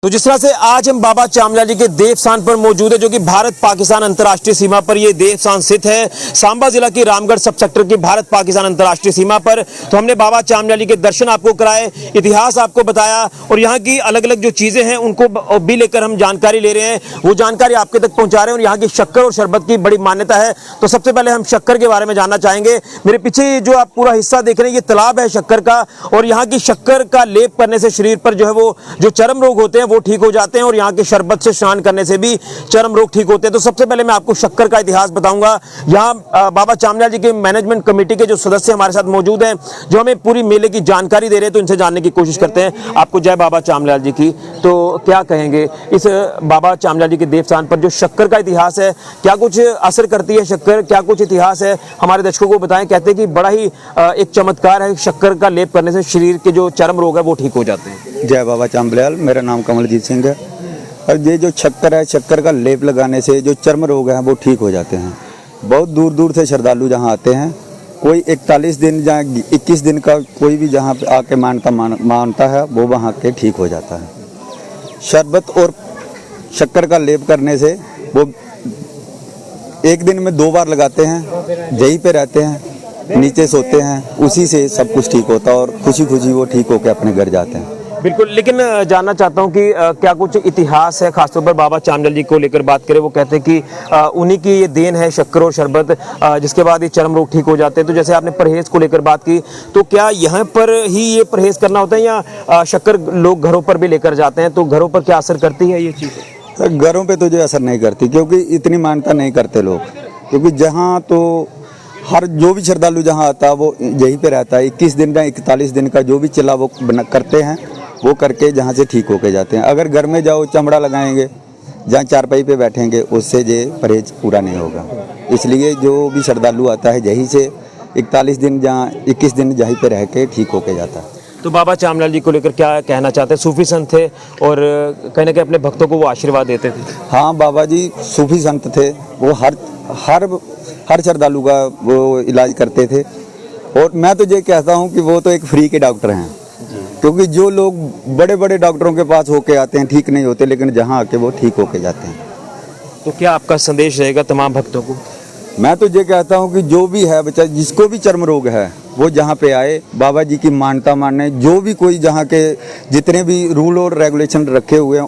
तो जिस तरह से आज हम बाबा चामलाल जी के देवस्थान पर मौजूद है, जो कि भारत पाकिस्तान अंतर्राष्ट्रीय सीमा पर ये देवस्थान स्थित है, सांबा जिला की रामगढ़ सब सेक्टर की भारत पाकिस्तान अंतर्राष्ट्रीय सीमा पर। तो हमने बाबा चामलाल जी के दर्शन आपको कराए, इतिहास आपको बताया और यहाँ की अलग अलग जो चीजें हैं उनको भी लेकर हम जानकारी ले रहे हैं, वो जानकारी आपके तक पहुंचा रहे हैं। और यहाँ की शक्कर और शरबत की बड़ी मान्यता है। तो सबसे पहले हम शक्कर के बारे में जानना चाहेंगे। मेरे पीछे जो आप पूरा हिस्सा देख रहे हैं, ये तालाब है शक्कर का, और यहाँ की शक्कर का लेप करने से शरीर पर जो है वो जो चर्म रोग होते हैं वो ठीक हो जाते हैं, और यहाँ के शरबत से स्नान करने से भी चर्म रोग ठीक होते हैं। तो सबसे पहले मैं आपको शक्कर का इतिहास बताऊंगा। यहाँ बाबा चामलाल जी के मैनेजमेंट कमेटी के जो सदस्य हमारे साथ मौजूद हैं, जो हमें पूरी मेले की जानकारी दे रहे हैं, तो इनसे जानने की कोशिश करते हैं। आपको जय बाबा चामलाल जी की। तो क्या कहेंगे इस बाबा चामलाल जी के देवस्थान पर जो शक्कर का इतिहास है, क्या कुछ असर करती है शक्कर, क्या कुछ इतिहास है, हमारे दर्शकों को बताएं। कहते हैं कि बड़ा ही एक चमत्कार है, शक्कर का लेप करने से शरीर के जो चर्म रोग है वो ठीक हो जाते हैं। जय बाबा चामलाल, मेरा नाम कमलजीत सिंह है। और ये जो शक्कर है, शक्कर का लेप लगाने से जो चर्म रोग हैं वो ठीक हो जाते हैं। बहुत दूर दूर से श्रद्धालु जहाँ आते हैं, कोई 41 दिन या 21 दिन का कोई भी जहाँ पे आके मानता है वो वहाँ के ठीक हो जाता है। शरबत और शक्कर का लेप करने से वो एक दिन में 2 बार लगाते हैं, यहीं पे रहते हैं, नीचे सोते हैं, उसी से सब कुछ ठीक होता है और खुशी खुशी वो ठीक होकर अपने घर जाते हैं। बिल्कुल, लेकिन जानना चाहता हूं कि क्या कुछ इतिहास है, खासतौर पर बाबा चामलाल जी को लेकर बात करें। वो कहते हैं कि उन्हीं की ये देन है शक्कर और शरबत, जिसके बाद ये चर्म रोग ठीक हो जाते हैं। तो जैसे आपने परहेज को लेकर बात की, तो क्या यहाँ पर ही ये परहेज करना होता है या शक्कर लोग घरों पर भी लेकर जाते हैं? तो घरों पर क्या असर करती है ये चीज़? घरों पे तो जो असर नहीं करती, क्योंकि इतनी मान्यता नहीं करते लोग। क्योंकि जहाँ तो हर जो भी श्रद्धालु जहाँ आता है वो यहीं पे रहता है। 21 दिन का 41 दिन का जो भी चिल्ला वो करते हैं, वो करके जहाँ से ठीक होके जाते हैं। अगर घर में जाओ चमड़ा लगाएंगे, जहाँ चारपाई पे बैठेंगे, उससे ये परहेज पूरा नहीं होगा। इसलिए जो भी श्रद्धालु आता है यहीं से 41 दिन जहाँ 21 दिन यहीं पे रह के ठीक होके जाता है। तो बाबा चामलाल जी को लेकर क्या कहना चाहते हैं? सूफी संत थे और कहीं ना कहीं अपने भक्तों को वो आशीर्वाद देते थे। हाँ, बाबा जी सूफी संत थे। वो हर श्रद्धालु का वो इलाज करते थे। और मैं तो ये कहता हूँ कि वो तो एक फ्री के डॉक्टर हैं। क्योंकि जो लोग बड़े बड़े डॉक्टरों के पास होके आते हैं ठीक नहीं होते, लेकिन जहाँ आके वो ठीक होके जाते हैं। तो क्या आपका संदेश रहेगा तमाम भक्तों को? मैं तो ये कहता हूँ कि जो भी है बच्चा, जिसको भी चर्म रोग है, वो जहाँ पे आए, बाबा जी की मान्यता माने। जो भी कोई जहाँ के जितने भी रूल और रेगुलेशन रखे हुए हैं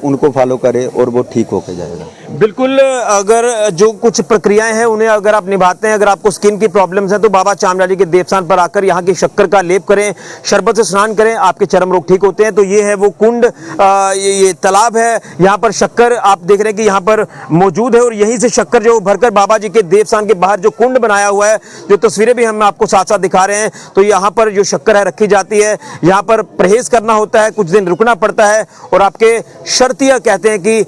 उनको फॉलो करे और वो ठीक होके जाएगा। बिल्कुल, अगर जो कुछ प्रक्रियाएं हैं उन्हें अगर आप निभाते हैं, अगर आपको स्किन की प्रॉब्लम्स हैं, तो बाबा चामलाल जी के देवस्थान पर आकर यहाँ की शक्कर का लेप करें, शरबत से स्नान करें, आपके चर्म रोग ठीक होते हैं। तो ये है वो कुंड, ये तालाब है, यहाँ पर शक्कर आप देख रहे हैं कि यहाँ पर मौजूद है, और यहीं से शक्कर जो भरकर बाबा जी के देवस्थान के बाहर जो कुंड बनाया हुआ है, जो तस्वीरें भी हम आपको साथ साथ दिखा रहे हैं, तो यहाँ पर जो शक्कर है रखी जाती है। यहाँ पर परहेज करना होता है, कुछ दिन रुकना पड़ता है, और आपके शर्तिया कहते हैं कि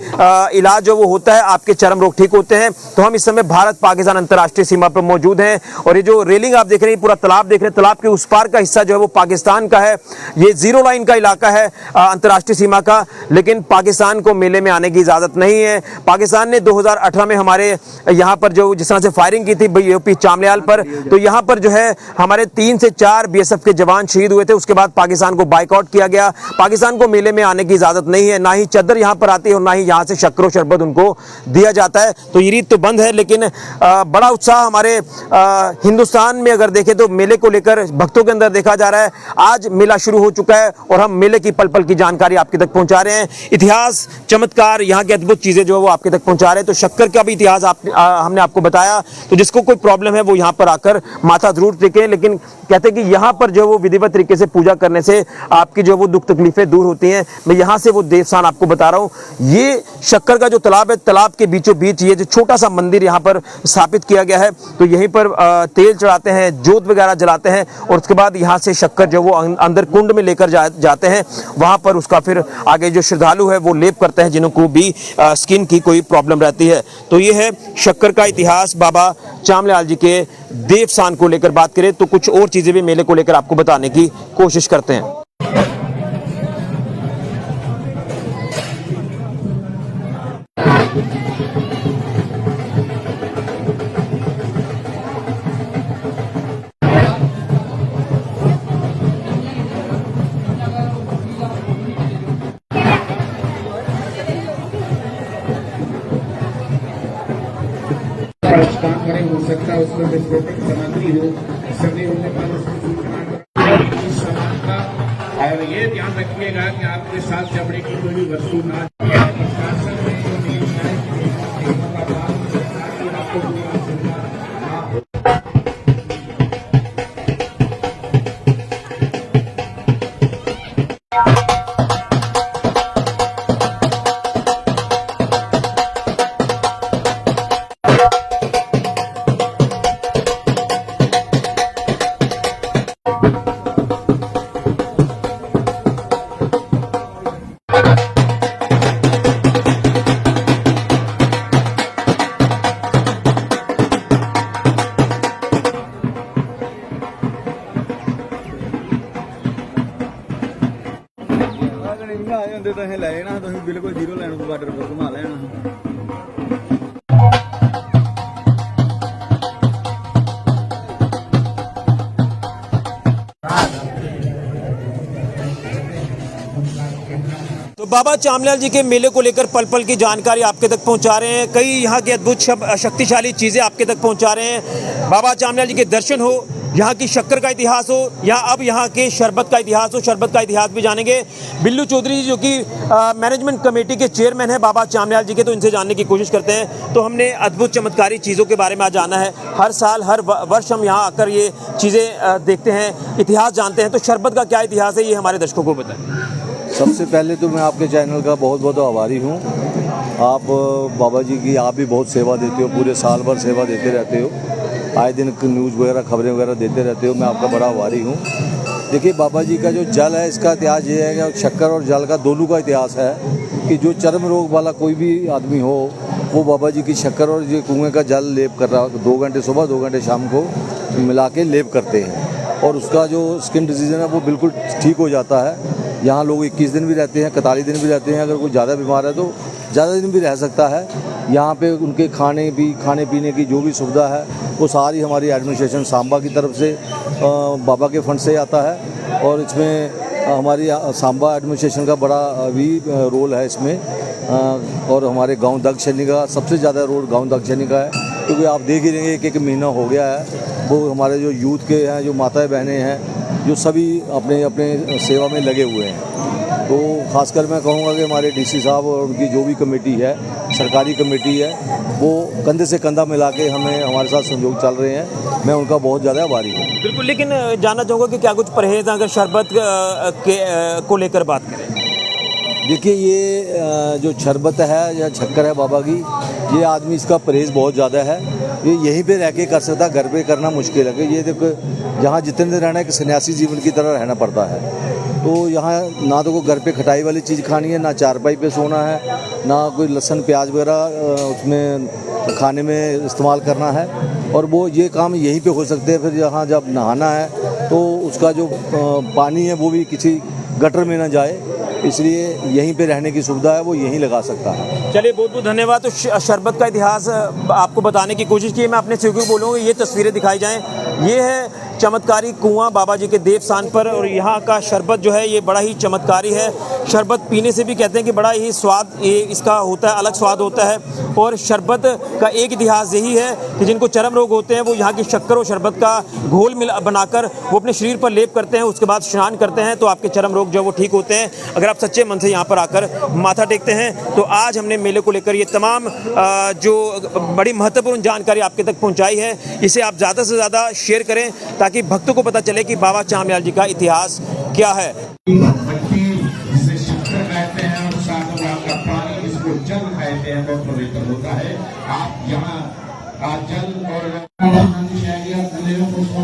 इलाज जो वो होता है, आपके चर्म रोग ठीक होते हैं। तो हम इस समय भारत पाकिस्तान अंतर्राष्ट्रीय सीमा पर मौजूद हैं, और ये जो रेलिंग आप देख रहे हैं, पूरा तालाब देख रहे हैं, तालाब के उस पार का हिस्सा जो है वो पाकिस्तान का है। ये 0 लाइन का इलाका है अंतर्राष्ट्रीय सीमा का, लेकिन पाकिस्तान को मेले में आने की इजाजत नहीं है। पाकिस्तान ने 2018 में हमारे यहाँ पर जो जिस तरह से फायरिंग की थी यूपी चामलाल पर, तो यहाँ पर जो है हमारे 3 से 4 बीएसएफ के जवान शहीद हुए थे। उसके बाद पाकिस्तान को बाइकआउट किया गया। पाकिस्तान को मेले में आने की इजाजत नहीं है, ना ही चद्दर यहाँ पर आती है और ना ही यहाँ से शक्कर और शरबत उनको दिया जाता है। तो ये रीत तो बंद है, लेकिन बड़ा उत्साह हमारे हिंदुस्तान में अगर देखें तो मेले को लेकर भक्तों के अंदर देखा जा रहा है। आज मेला शुरू हो चुका है और हम मेले की पल पल की जानकारी आपके तक पहुंचा रहे हैं। इतिहास, चमत्कार, यहाँ की अद्भुत चीजें जो है वो आपके तक पहुंचा रहे हैं। तो शक्कर का भी इतिहास हमने आपको बताया। तो जिसको कोई प्रॉब्लम है वो यहाँ पर आकर माथा जरूर टेके, लेकिन कहते हैं कि यहाँ पर जो वो विधिवत तरीके से पूजा करने से आपकी जो वो दुख तकलीफें दूर होती हैं। मैं यहाँ से वो देवस्थान आपको बता रहा हूँ। ये शक्कर का जो तालाब है, तालाब के बीचों बीच ये जो छोटा सा मंदिर यहाँ पर स्थापित किया गया है। तो यहीं पर तेल चढ़ाते हैं, जोत वगैरह जलाते हैं, और उसके बाद यहाँ से शक्कर जो वो अंदर कुंड में लेकर जाते हैं। वहाँ पर उसका फिर आगे जो श्रद्धालु है वो लेप करते हैं, जिनको भी स्किन की कोई प्रॉब्लम रहती है। तो ये है शक्कर का इतिहास। बाबा चामलाल जी के देवस्थान को लेकर बात करें तो कुछ और चीजें भी मेले को लेकर आपको बताने की कोशिश करते हैं। काम करें, हो सकता है उसमें विस्फोटक सामग्री हो, सभी होने पर उसकी सूचना इस समानता। और ये ध्यान रखिएगा कि आपके साथ चमड़े की कोई भी वस्तु ना प्रशासन में जो नियम है नियमों का पालन करना है, कि आपको कोई असुविधा ना हो। अगर इनमें आए होंगे तो ले जाना, तो बिल्कुल जीरो लाइन बॉर्डर पर घुमा लेना। तो बाबा चामलाल जी के मेले को लेकर पल पल की जानकारी आपके तक पहुंचा रहे हैं, कई यहाँ की अद्भुत शक्तिशाली चीज़ें आपके तक पहुंचा रहे हैं। बाबा चामलाल जी के दर्शन हो, यहाँ की शक्कर का इतिहास हो, या अब यहाँ के शरबत का इतिहास हो, शरबत का इतिहास भी जानेंगे। बिल्लू चौधरी जी जो कि मैनेजमेंट कमेटी के चेयरमैन है बाबा चामलाल जी के, तो इनसे जानने की कोशिश करते हैं। तो हमने अद्भुत चमत्कारी चीज़ों के बारे में आज जाना है। हर साल हर वर्ष हम यहाँ आकर ये चीज़ें देखते हैं, इतिहास जानते हैं। तो शरबत का क्या इतिहास है, ये हमारे दर्शकों को बताएं। सबसे पहले तो मैं आपके चैनल का बहुत बहुत आभारी हूँ। आप बाबा जी की आप भी बहुत सेवा देते हो, पूरे साल भर सेवा देते रहते हो, आए दिन न्यूज़ वगैरह खबरें वगैरह देते रहते हो। मैं आपका बड़ा आभारी हूँ। देखिए बाबा जी का जो जल है, इसका इतिहास ये है कि शक्कर और जल का दोनों का इतिहास है कि जो चर्म रोग वाला कोई भी आदमी हो, वो बाबा जी की शक्कर और ये कुएँ का जल लेप कर रहा, 2 घंटे सुबह 2 घंटे शाम को मिला के लेप करते हैं, और उसका जो स्किन डिजीज़ है वो बिल्कुल ठीक हो जाता है। यहाँ लोग 21 दिन भी रहते हैं, 41 दिन भी रहते हैं। अगर कोई ज़्यादा बीमार है तो ज़्यादा दिन भी रह सकता है। यहाँ पे उनके खाने पीने की जो भी सुविधा है वो सारी हमारी एडमिनिस्ट्रेशन सांबा की तरफ से बाबा के फंड से आता है, और इसमें हमारी सांबा एडमिनिस्ट्रेशन का बड़ा भी रोल है इसमें। और हमारे गांव दक्षिणी का सबसे ज़्यादा रोल गांव दक्षिणी का है, क्योंकि आप देख ही रहेंगे एक महीना हो गया है, वो हमारे जो यूथ के हैं, जो माताएं बहनें हैं, जो सभी अपने अपने सेवा में लगे हुए हैं। तो खासकर मैं कहूँगा कि हमारे डीसी साहब और उनकी जो भी कमेटी है, सरकारी कमेटी है, वो कंधे से कंधा मिला के हमारे साथ सहयोग चल रहे हैं। मैं उनका बहुत ज़्यादा आभारी हूँ। बिल्कुल, लेकिन जानना चाहूँगा कि क्या कुछ परहेज अगर शरबत को लेकर बात करें। देखिए ये जो शरबत है या शक्कर है बाबा की, ये आदमी इसका परहेज़ बहुत ज़्यादा है। ये यहीं पे रह के कर सकता, घर पे करना मुश्किल है। कि ये देखो यहाँ जितने दिन रहना है कि सन्यासी जीवन की तरह रहना पड़ता है। तो यहाँ ना तो कोई घर पे खटाई वाली चीज़ खानी है, ना चारपाई पे सोना है, ना कोई लहसुन प्याज वगैरह उसमें खाने में इस्तेमाल करना है। और वो ये काम यहीं पे हो सकते हैं। फिर यहाँ जब नहाना है तो उसका जो पानी है वो भी किसी गटर में ना जाए, इसलिए यहीं पे रहने की सुविधा है वो यहीं लगा सकता है। चलिए, बहुत बहुत धन्यवाद। तो शरबत का इतिहास आपको बताने की कोशिश की। मैं अपने सहयोगी को बोलूँगा ये तस्वीरें दिखाई जाएं। ये है चमत्कारी कुआं बाबा जी के देवस्थान पर, और यहाँ का शरबत जो है ये बड़ा ही चमत्कारी है। शरबत पीने से भी कहते हैं कि बड़ा ही स्वाद ये इसका होता है, अलग स्वाद होता है। और शरबत का एक इतिहास यही है कि जिनको चर्म रोग होते हैं वो यहाँ की शक्कर और शरबत का घोल बनाकर वो अपने शरीर पर लेप करते हैं, उसके बाद स्नान करते हैं, तो आपके चर्म रोग जो वो ठीक होते हैं, अगर आप सच्चे मन से यहाँ पर आकर माथा टेकते हैं। तो आज हमने मेले को लेकर ये तमाम जो बड़ी महत्वपूर्ण जानकारी आपके तक पहुँचाई है, इसे आप ज़्यादा से ज़्यादा शेयर करें ताकि भक्तों को पता चले कि बाबा चामलाल जी का इतिहास क्या है। जिसे शक्कर कहते हैं और साथ का पानी जिसको जल कहते हैं वो पवित्र होता है। आप यहाँ जल और पुष्पा